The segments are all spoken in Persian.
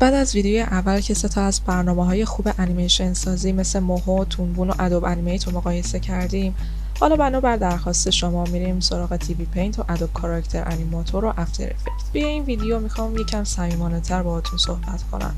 بعد از ویدیوی اول که 3 تا از برنامه‌های خوب انیمیشن سازی مثل موهو، تونبون و ادوب انیمیت رو مقایسه کردیم، حالا بنابر درخواست شما میریم سراغ تیوی پینت و ادوب کاراکتر انیماتور و افتر افکت. توی این ویدیو میخوام یکم صمیمانه‌تر باهاتون صحبت کنم.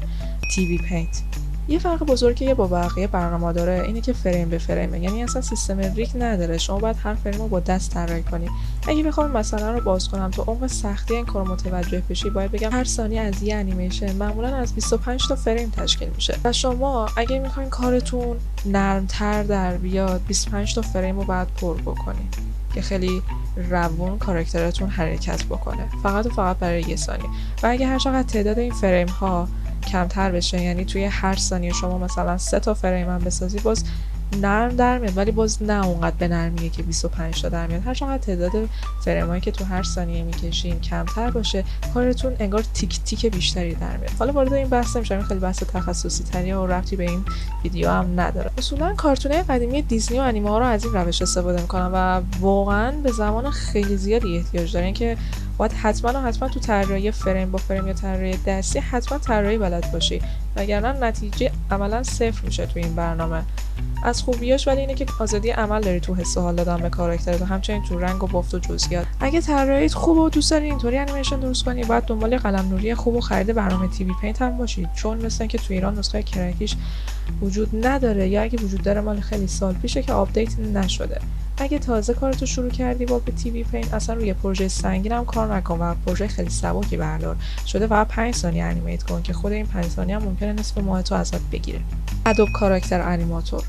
تیوی پینت یه فرق بزرگی با بقیه برنامه‌ها داره اینه که فریم به فریمه، یعنی اصلا سیستم ریگ نداره. شما باید هر فریم رو با دست طراحی کنی. اگه بخوام مثلا رو باز کنم تو عمق سختی این کارو متوجه بشی، باید بگم هر ثانیه از یه انیمیشن معمولا از 25 تا فریم تشکیل میشه و شما اگه میخواین کارتون نرمتر در بیاد 25 تا فریم رو باید پر بکنید که خیلی روون کاراکترتون حرکت بکنه، فقط و فقط برای یه ثانیه. و اگه هر چقدر تعداد این فریم ها کمتر بشه، یعنی توی هر ثانیه شما مثلا 3 تا فریم هم بسازی، باز نرم در میاد، ولی باز نه اونقدر به نرمیه که 25 تا در میاد. هر چقدر تعداد فرمایی که تو هر ثانیه میکشین کمتر باشه، کارتون انگار تیک تیک بیشتری در میاد. حالا وارد این بحث نمیشم، خیلی بحث تخصصی تریه و ربطی به این ویدیو هم نداره. اصولا کارتونای قدیمی دیزنی و انیمه ها رو از این روش استفاده میکنن و واقعا به زمان خیلی زیادی احتیاج دارن که باید حتما تو طراحی فریم با فریم یا طراحی دستی حتما طراحی بلد باشی، وگرنه نتیجه عملا صفر میشه تو این برنامه. از خوبیاش ولی اینه که آزادی عمل داری تو حس و حال دادن به کاراکترت و همچنین تو رنگ و بافت و جزئیات. اگه طراحیت خوبه و دوست داری اینطوری انیمیشن درست کنی، باید دنبال قلم‌نوری خوب و خرید برنامه تیوی پینت هم باشی، چون مثلا که تو ایران نسخه کرکیش وجود نداره، یا اگه وجود داره مال خیلی سال پیشه که آپدیت نشده. اگه تازه کارتو شروع کردی با تیوی پینت، اصلا روی پروژه سنگین هم کار نکن و پروژه خیلی سبکی بردار شده، فقط 5 ثانیه انیمیت کن که خود این 5 ثانیه هم ممکنه نصف ماه تو ازت بگیره. ادوب کاراکتر انیماتور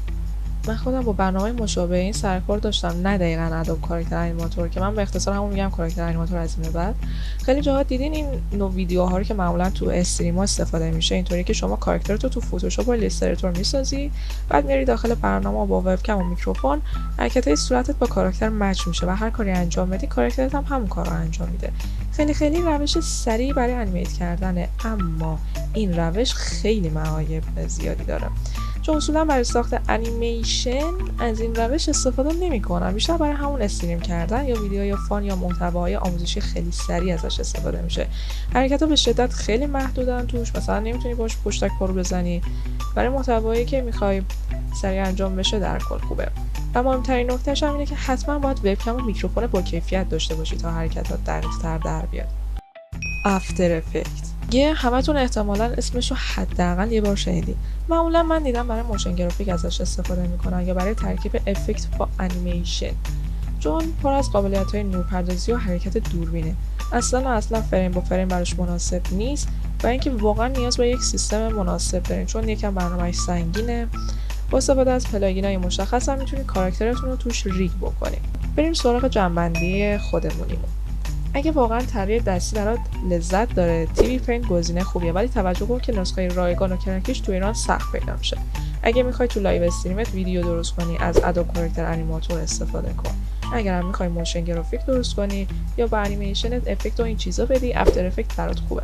من خودم با برنامه مشابه این سرکار داشتم، نه دقیقاً ادوب کاراکتر انیماتور که من به اختصار همون میگم کاراکتر انیماتور. از این بعد خیلی جاها دیدین این نوع ویدیوها رو که معمولا تو استریم‌ها استفاده میشه، اینطوری که شما کاراکترتو تو فتوشاپ و ایلاستریتور میسازی، بعد میاری داخل برنامه با وبکم و میکروفون، حرکتای صورتت با کاراکتر مچ میشه و هر کاری انجام بدی کاراکترت هم همون کارو انجام میده. خیلی روش سریع برای انیمیت کردنه، اما این روش خیلی معایب زیادی داره، چون اصولا برای ساخت انیمیشن از این روش استفاده نمی‌کنن، بیشتر برای همون استریم کردن یا ویدیو یا فان یا محتوای آموزشی خیلی سریع ازش استفاده میشه. حرکت‌ها به شدت خیلی محدودن توش، مثلا نمیتونی باش پشتک پارو بزنی. برای محتوایی که می‌خوای سریع انجام بشه در کل خوبه. و مهمترین نکتهش هم اینه که حتما باید وبکم و میکروفون با کیفیت داشته باشی تا حرکتات دقیق‌تر در بیاد. افتر افکت همتون احتمالاً اسمش رو حداقل یه بار شنیدین. معمولا من دیدم برای موشن گرافیک ازش استفاده میکنن یا برای ترکیب افکت با انیمیشن، چون پر از قابلیت‌های نورپردازی و حرکت دوربینه. اصلا فریم با فریم براش مناسب نیست و اینکه واقعا نیاز به یک سیستم مناسب دارین، چون یکم برنامه‌اش سنگینه. با استفاده از پلاگین‌های مشخص هم میتونید کاراکترتون رو توش ریگ بکنید. بریم سراغ جنبندی خودمونیمون. اگه واقعا طراحی دستی برات لذت داره، تیوی پینت گزینه خوبیه، ولی توجه کن که نسخه رایگان و کرکیش تو ایران سخت پیدا میشه. اگه میخوای تو لایو استریمت ویدیو درست کنی، از ادوب کاراکتر انیماتور استفاده کن. اگر هم میخوای موشن گرافیک درست کنی یا با انیمیشنت افکت و این چیزا بدی، افتر افکت برات خوبه.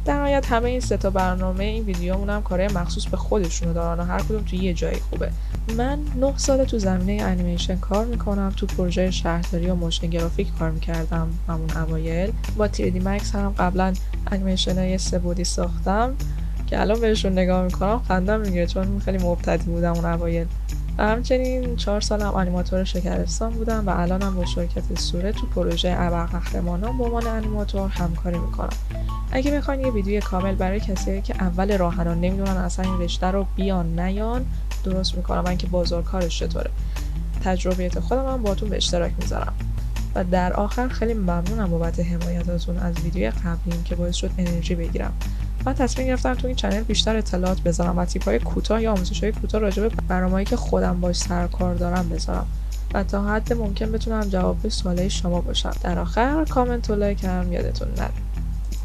در نهایت همه این 3 تا برنامه این ویدیومون هم کارهای مخصوص به خودشونو دارن و هر کدوم تو یه جایی خوبه. من 9 سال تو زمینه انیمیشن کار میکنم، تو پروژه شهرداری و موشن گرافیک کار میکردم همون اوایل. با 3D Max هم قبلا انیمیشنای 3 بعدی ساختم که الان بهشون نگاه میکنم خندم میگیره، چون خیلی مبتدی بودم اون اوایل. و همچنین 4 سال هم انیماتور شکرستان بودم و الانم با شرکت سوره تو پروژه ابرقهرمانان به عنوان انیماتور همکاری میکنم. اگه بخواین یه ویدیو کامل برای کسایی که اول راهنان نمیدونن اصلا این رشته رو بیان نیان درست میکنم، من که بازار کارش چطوره، تجربیات خودم هم باهاتون به اشتراک میذارم. و در آخر خیلی ممنونم بابت حمایتاتون از ویدیو قبلیم که باعث شد انرژی بگیرم. من تصمیم گرفتم تو این چنل بیشتر اطلاعات بذارم و تیپ‌های کوتاه یا آموزش‌های کوتاه راجع به برنامه‌ای که خودم باهاش سر کار دارم بذارم و تا حد ممکن بتونم جواب سوالای شما باشم. در آخر کامنت و لایک هم یادتون نره.